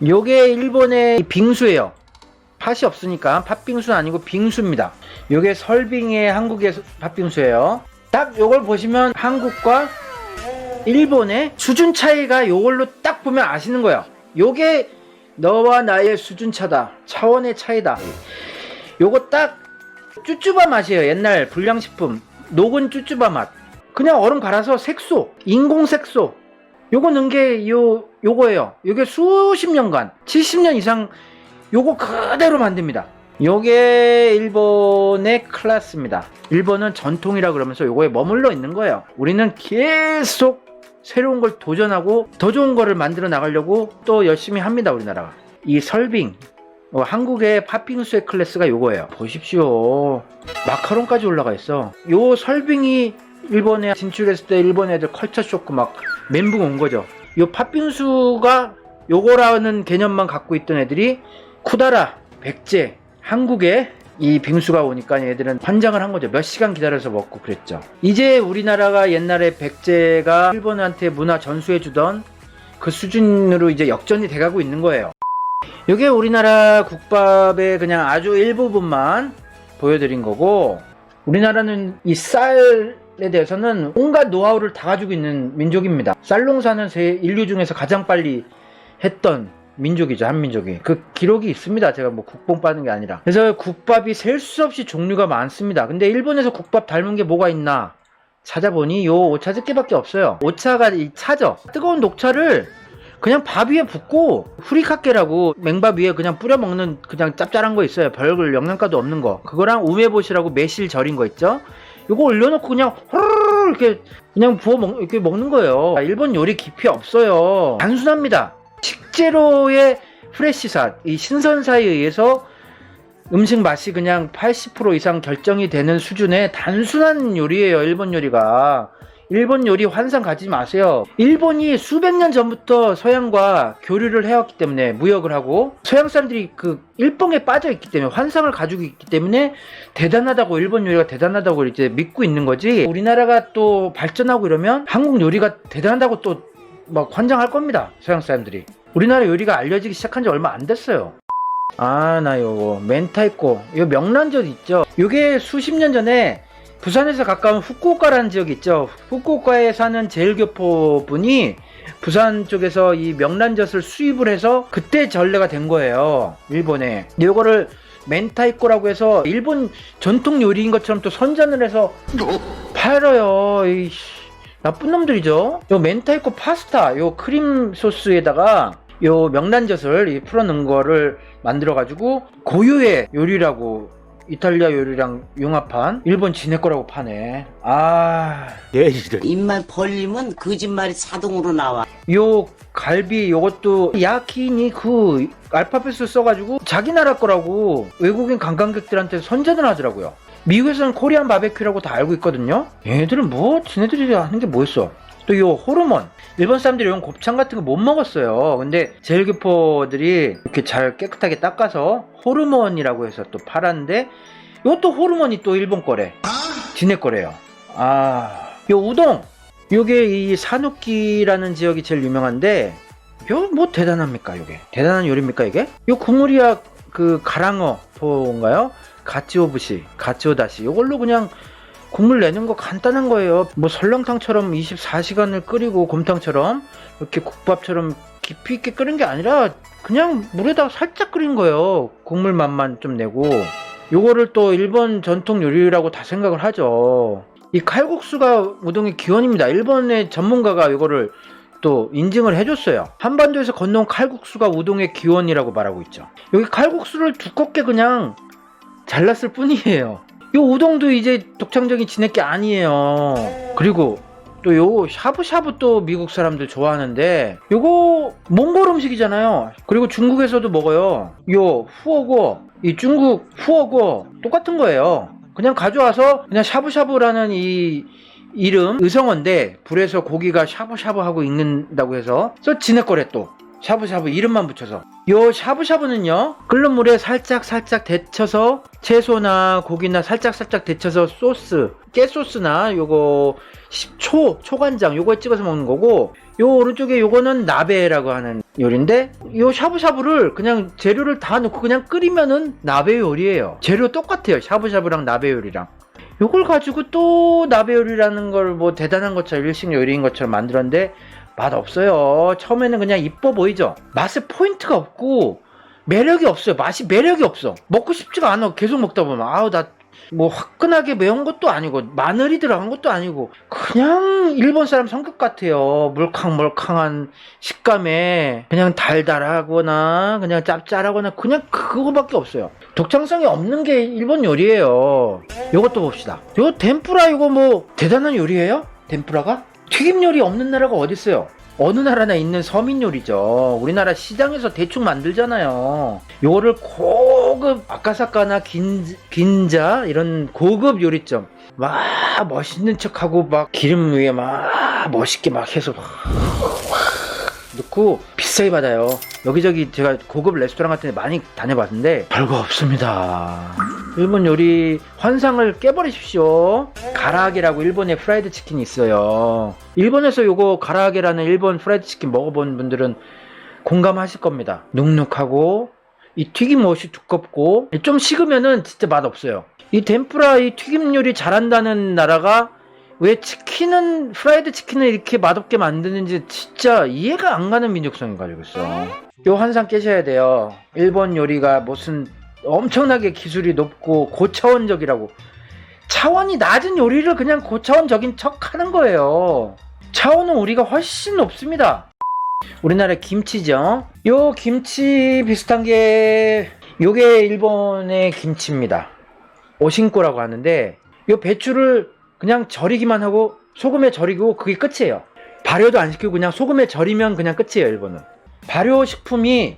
요게 일본의 빙수예요. 팥이 없으니까 팥빙수는 아니고 빙수입니다. 요게 설빙의 한국의 팥빙수예요. 딱 요걸 보시면 한국과 일본의 수준 차이가 요걸로 딱 보면 아시는 거예요. 요게 너와 나의 수준 차다, 차원의 차이다. 요거 딱 쭈쭈바 맛이에요. 옛날 불량식품 녹은 쭈쭈바 맛. 그냥 얼음 갈아서 색소, 인공 색소 요거 넣은 게 요거예요. 요게 수십 년간 70년 이상 요거 그대로 만듭니다. 요게 일본의 클래스입니다. 일본은 전통이라 그러면서 요거에 머물러 있는 거예요. 우리는 계속 새로운 걸 도전하고 더 좋은 거를 만들어 나가려고 또 열심히 합니다. 우리나라가. 이 설빙 한국의 팥빙수의 클래스가 요거예요. 보십시오. 마카롱까지 올라가 있어. 요 설빙이 일본에 진출했을 때 일본 애들 컬처 쇼크 막 멘붕 온 거죠. 요 팥빙수가 요거라는 개념만 갖고 있던 애들이 쿠다라, 백제, 한국에 이 빙수가 오니까 얘들은 환장을 한 거죠. 몇 시간 기다려서 먹고 그랬죠. 이제 우리나라가 옛날에 백제가 일본한테 문화 전수해주던 그 수준으로 이제 역전이 돼가고 있는 거예요. 이게 우리나라 국밥의 그냥 아주 일부분만 보여드린 거고, 우리나라는 이 쌀에 대해서는 온갖 노하우를 다 가지고 있는 민족입니다. 쌀 농사는 인류 중에서 가장 빨리 했던 민족이죠. 한민족이. 그 기록이 있습니다. 제가 뭐 국뽕 빠는 게 아니라. 그래서 국밥이 셀 수 없이 종류가 많습니다. 근데 일본에서 국밥 닮은 게 뭐가 있나 찾아보니 요 오차즈케밖에 없어요. 오차가 이 차죠. 뜨거운 녹차를 그냥 밥 위에 붓고 후리카케라고 맹밥 위에 그냥 뿌려 먹는 그냥 짭짤한 거 있어요. 별걸 영양가도 없는 거. 그거랑 우메보시라고 매실 절인 거 있죠. 요거 올려놓고 그냥 호르르 이렇게 그냥 이렇게 먹는 거예요. 일본 요리 깊이 없어요. 단순합니다. 식재료의 프레시사, 이 신선사에 의해서 음식 맛이 그냥 80% 이상 결정이 되는 수준의 단순한 요리예요. 일본 요리가. 일본 요리 환상 가지지 마세요. 일본이 수백 년 전부터 서양과 교류를 해왔기 때문에, 무역을 하고 서양 사람들이 그 일본에 빠져 있기 때문에, 환상을 가지고 있기 때문에 대단하다고, 일본 요리가 대단하다고 이제 믿고 있는 거지. 우리나라가 또 발전하고 이러면 한국 요리가 대단하다고 또 막 환장할 겁니다. 서양 사람들이. 우리나라 요리가 알려지기 시작한 지 얼마 안 됐어요. 나 요거 멘타이코, 요 명란젓 있죠. 요게 수십 년 전에 부산에서 가까운 후쿠오카라는 지역이 있죠. 후쿠오카에 사는 제일교포 분이 부산 쪽에서 이 명란젓을 수입을 해서 그때 전래가 된 거예요. 일본에. 요거를 멘타이코라고 해서 일본 전통 요리인 것처럼 또 선전을 해서 팔아요. 나쁜 놈들이죠. 요 멘타이코 파스타, 요 크림 소스에다가 요 명란젓을 풀어 넣은 거를 만들어 가지고 고유의 요리라고, 이탈리아 요리랑 융합한 일본 지네 거라고 파네. 입만 벌리면 거짓말이 자동으로 나와. 요 갈비 요것도 야키니쿠 알파벳을 써가지고 자기 나라 거라고 외국인 관광객들한테 선전을 하더라고요. 미국에서는 코리안 바베큐라고 다 알고 있거든요. 얘들은 뭐 지네들이 하는 게 뭐였어. 또 요 호르몬, 일본 사람들이 이런 곱창 같은 거 못 먹었어요. 근데 제일교포들이 이렇게 잘 깨끗하게 닦아서 호르몬이라고 해서 또 팔았는데, 요것도 호르몬이 또 일본 거래. 지네 거래요. 요 우동, 요게 이 사누키라는 지역이 제일 유명한데, 요 뭐 대단합니까? 요게 대단한 요리입니까 이게? 요 국물이야 그 가랑어 포인가요? 가찌오부시, 가찌오다시, 요걸로 그냥 국물 내는 거 간단한 거예요. 뭐 설렁탕처럼 24시간을 끓이고 곰탕처럼 이렇게 국밥처럼 깊이 있게 끓인 게 아니라 그냥 물에다가 살짝 끓인 거예요. 국물 맛만 좀 내고. 요거를 또 일본 전통 요리라고 다 생각을 하죠. 이 칼국수가 우동의 기원입니다. 일본의 전문가가 이거를 또 인증을 해줬어요. 한반도에서 건너온 칼국수가 우동의 기원이라고 말하고 있죠. 여기 칼국수를 두껍게 그냥 잘랐을 뿐이에요. 요 우동도 이제 독창적인 지네게 아니에요. 그리고 또 요 샤브샤브 또 미국 사람들 좋아하는데, 요거 몽골 음식이잖아요. 그리고 중국에서도 먹어요. 요 후어고, 이 중국 후어고 똑같은 거예요. 그냥 가져와서 그냥 샤브샤브라는 이 이름 의성어인데 불에서 고기가 샤브샤브 하고 익는다고 해서 지네 거래 또. 샤브샤브 이름만 붙여서. 요 샤브샤브는요, 끓는 물에 살짝 데쳐서 채소나 고기나 살짝 데쳐서 소스, 깨소스나 요거 초간장 요거에 찍어서 먹는 거고, 요 오른쪽에 요거는 나베라고 하는 요리인데, 요 샤브샤브를 그냥 재료를 다 넣고 그냥 끓이면은 나베 요리예요. 재료 똑같아요. 샤브샤브랑 나베 요리랑. 요걸 가지고 또 나베 요리라는 걸 뭐 대단한 것처럼 일식 요리인 것처럼 만들었는데 맛 없어요. 처음에는 그냥 이뻐 보이죠. 맛에 포인트가 없고 매력이 없어요. 맛이 매력이 없어. 먹고 싶지가 않아. 계속 먹다 보면 아우 나 뭐 화끈하게 매운 것도 아니고 마늘이 들어간 것도 아니고 그냥 일본 사람 성격 같아요. 물캉물캉한 식감에 그냥 달달하거나 그냥 짭짤하거나 그냥 그거밖에 없어요. 독창성이 없는 게 일본 요리예요. 요것도 봅시다. 요 덴푸라 이거 뭐 대단한 요리예요? 덴푸라가? 튀김 요리 없는 나라가 어디 있어요? 어느 나라나 있는 서민 요리죠. 우리나라 시장에서 대충 만들잖아요. 요거를 고급 아카사카나 긴자 이런 고급 요리점 막 멋있는 척하고 막 기름 위에 막 멋있게 막 해서 넣고 비싸게 받아요. 여기저기 제가 고급 레스토랑 같은 데 많이 다녀봤는데 별거 없습니다. 일본 요리 환상을 깨버리십시오. 가라아게라고 일본에 프라이드 치킨이 있어요. 일본에서 요거 가라아게라는 일본 프라이드 치킨 먹어본 분들은 공감하실 겁니다. 눅눅하고 이 튀김옷이 두껍고 좀 식으면은 진짜 맛없어요. 이 덴푸라 이 튀김 요리 잘한다는 나라가 왜 치킨은 프라이드 치킨을 이렇게 맛없게 만드는지 진짜 이해가 안 가는 민족성이 가지고 있어. 요 환상 깨셔야 돼요. 일본 요리가 무슨 엄청나게 기술이 높고 고차원적이라고. 차원이 낮은 요리를 그냥 고차원적인 척 하는 거예요. 차원은 우리가 훨씬 높습니다. 우리나라 김치죠. 요 김치 비슷한 게 요게 일본의 김치입니다. 오신코라고 하는데 요 배추를 그냥 절이기만 하고 소금에 절이고 그게 끝이에요. 발효도 안 시키고 그냥 소금에 절이면 그냥 끝이에요. 일본은 발효 식품이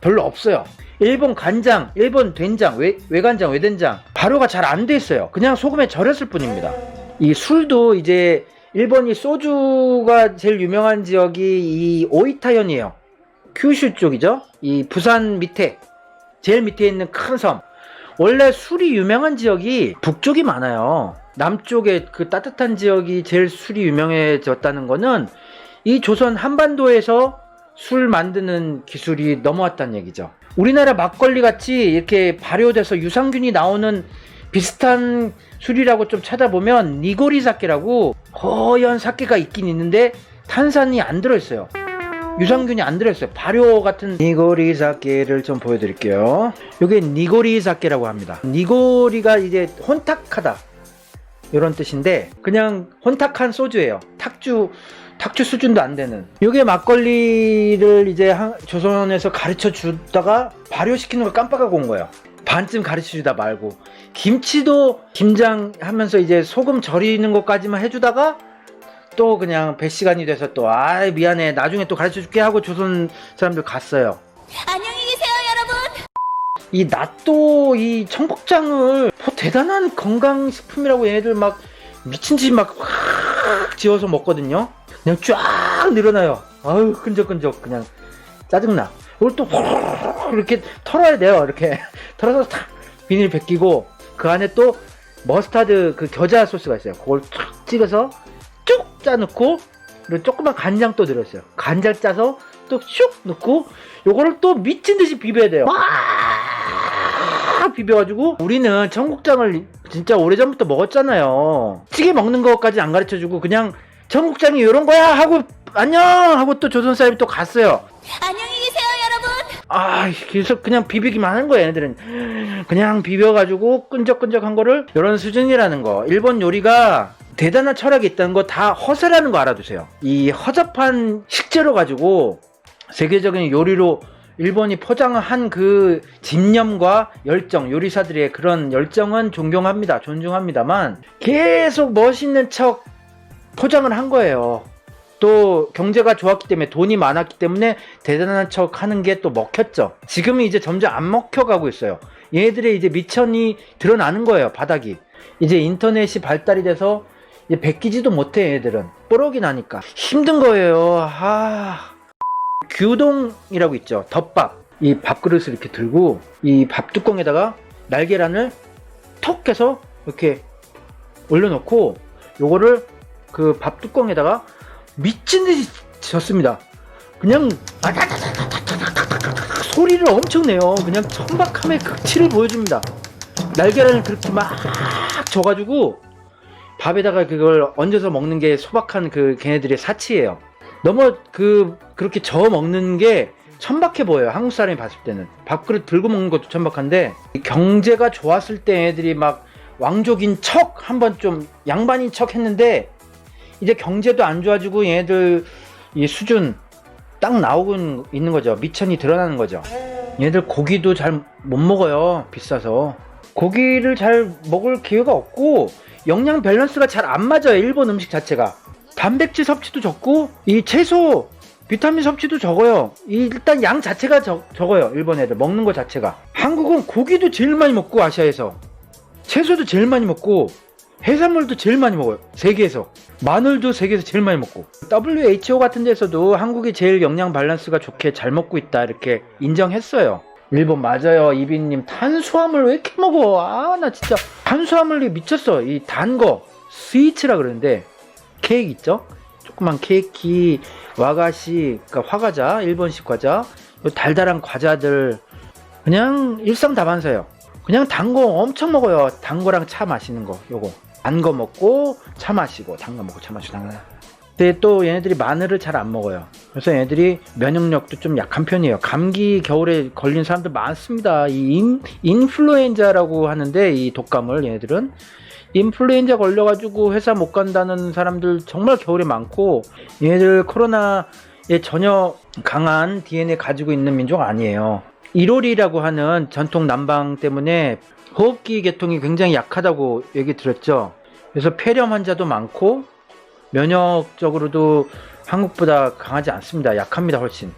별로 없어요. 일본 간장, 일본 된장, 외간장, 외된장 발효가 잘 안 돼 있어요. 그냥 소금에 절였을 뿐입니다. 이 술도 이제 일본이 소주가 제일 유명한 지역이 이 오이타현이에요. 큐슈 쪽이죠. 이 부산 밑에 제일 밑에 있는 큰 섬. 원래 술이 유명한 지역이 북쪽이 많아요. 남쪽에 그 따뜻한 지역이 제일 술이 유명해졌다는 거는 이 조선 한반도에서 술 만드는 기술이 넘어왔다는 얘기죠. 우리나라 막걸리 같이 이렇게 발효돼서 유산균이 나오는 비슷한 술이라고 좀 찾아보면 니고리 사케라고 허연 사케가 있긴 있는데 탄산이 안 들어있어요. 유산균이 안 들어있어요. 발효 같은 니고리 사케를 좀 보여드릴게요. 이게 니고리 사케라고 합니다. 니고리가 이제 혼탁하다 이런 뜻인데 그냥 혼탁한 소주예요. 탁주 수준도 안 되는. 요게 막걸리를 이제 조선에서 가르쳐 주다가 발효시키는 걸 깜빡하고 온 거예요. 반쯤 가르쳐 주다 말고. 김치도 김장 하면서 이제 소금 절이는 것까지만 해주다가 또 그냥 배 시간이 돼서 또 미안해 나중에 또 가르쳐 줄게 하고 조선 사람들 갔어요. 안녕히 계세요, 여러분. 이 낫또 이 청국장을 뭐 대단한 건강식품이라고 얘네들 막 미친듯이 막 확 지어서 먹거든요. 그냥 쫙 늘어나요. 아유 끈적끈적 그냥 짜증나. 이걸 또 이렇게 털어야 돼요. 이렇게 털어서 탁 비닐 벗기고 그 안에 또 머스타드 그 겨자 소스가 있어요. 그걸 탁 찍어서 쭉 짜놓고 그리고 조그만 간장 또 들어있어요. 간장 짜서 또 슉 넣고 요거를 또 미친듯이 비벼야 돼요. 비벼가지고 우리는 청국장을 진짜 오래전부터 먹었잖아요. 찌개 먹는 것까지 안 가르쳐주고 그냥 청국장이 요런 거야 하고 안녕 하고 또 조선 사람이 또 갔어요. 안녕히 계세요, 여러분. 그래서 그냥 비비기만 하는 거예요. 얘네들은 그냥 비벼가지고 끈적끈적한 거를 요런 수준이라는 거. 일본 요리가 대단한 철학이 있다는 거 다 허세라는 거 알아두세요. 이 허접한 식재료 가지고 세계적인 요리로 일본이 포장한 그 집념과 열정, 요리사들의 그런 열정은 존경합니다. 존중합니다만 계속 멋있는 척 포장을 한 거예요. 또 경제가 좋았기 때문에 돈이 많았기 때문에 대단한 척 하는 게 또 먹혔죠. 지금은 이제 점점 안 먹혀가고 있어요. 얘네들의 이제 미천이 드러나는 거예요. 바닥이. 이제 인터넷이 발달이 돼서 이제 베끼지도 못해. 얘들은 뽀록이 나니까 힘든 거예요. 규동이라고 있죠. 덮밥. 이 밥그릇을 이렇게 들고 이 밥뚜껑에다가 날계란을 톡 해서 이렇게 올려놓고 요거를 그 밥뚜껑에다가 미친 듯이 젓습니다. 그냥 소리를 엄청 내요. 그냥 천박함의 극치를 보여줍니다. 날계란을 그렇게 막 져가지고 밥에다가 그걸 얹어서 먹는 게 소박한 그 걔네들의 사치예요. 너무 그렇게 저어 먹는 게 천박해 보여요. 한국 사람이 봤을 때는. 밥그릇 들고 먹는 것도 천박한데, 경제가 좋았을 때 애들이 막 왕족인 척 한번 좀 양반인 척 했는데, 이제 경제도 안 좋아지고 얘네들 이 수준 딱 나오고 있는 거죠. 미천이 드러나는 거죠. 얘네들 고기도 잘 못 먹어요. 비싸서. 고기를 잘 먹을 기회가 없고 영양 밸런스가 잘 안 맞아요. 일본 음식 자체가. 단백질 섭취도 적고 이 채소 비타민 섭취도 적어요. 일단 양 자체가 적어요. 일본 애들 먹는 거 자체가. 한국은 고기도 제일 많이 먹고 아시아에서 채소도 제일 많이 먹고 해산물도 제일 많이 먹어요. 세계에서. 마늘도 세계에서 제일 많이 먹고. WHO 같은 데서도 한국이 제일 영양 밸런스가 좋게 잘 먹고 있다 이렇게 인정했어요. 일본 맞아요. 이빈님 탄수화물 왜 이렇게 먹어? 아 나 진짜 탄수화물이 미쳤어. 이 단 거 스위치라 그러는데 케이크 있죠? 조그만 케이크, 와가시, 그러니까 화과자, 일본식 과자, 요 달달한 과자들 그냥 일상다반사예요. 그냥 단 거 엄청 먹어요. 단 거랑 차 마시는 거 요거. 단 거 먹고 차 마시고 단 거 먹고 차 마시고 단 거. 근데 또 얘네들이 마늘을 잘 안 먹어요. 그래서 얘네들이 면역력도 좀 약한 편이에요. 감기 겨울에 걸린 사람들 많습니다. 이 인플루엔자라고 하는데 이 독감을 얘네들은 인플루엔자 걸려가지고 회사 못 간다는 사람들 정말 겨울에 많고 얘네들 코로나에 전혀 강한 DNA 가지고 있는 민족 아니에요. 이로리라고 하는 전통 난방 때문에 호흡기 계통이 굉장히 약하다고 얘기 들었죠. 그래서 폐렴 환자도 많고 면역적으로도 한국보다 강하지 않습니다. 약합니다 훨씬.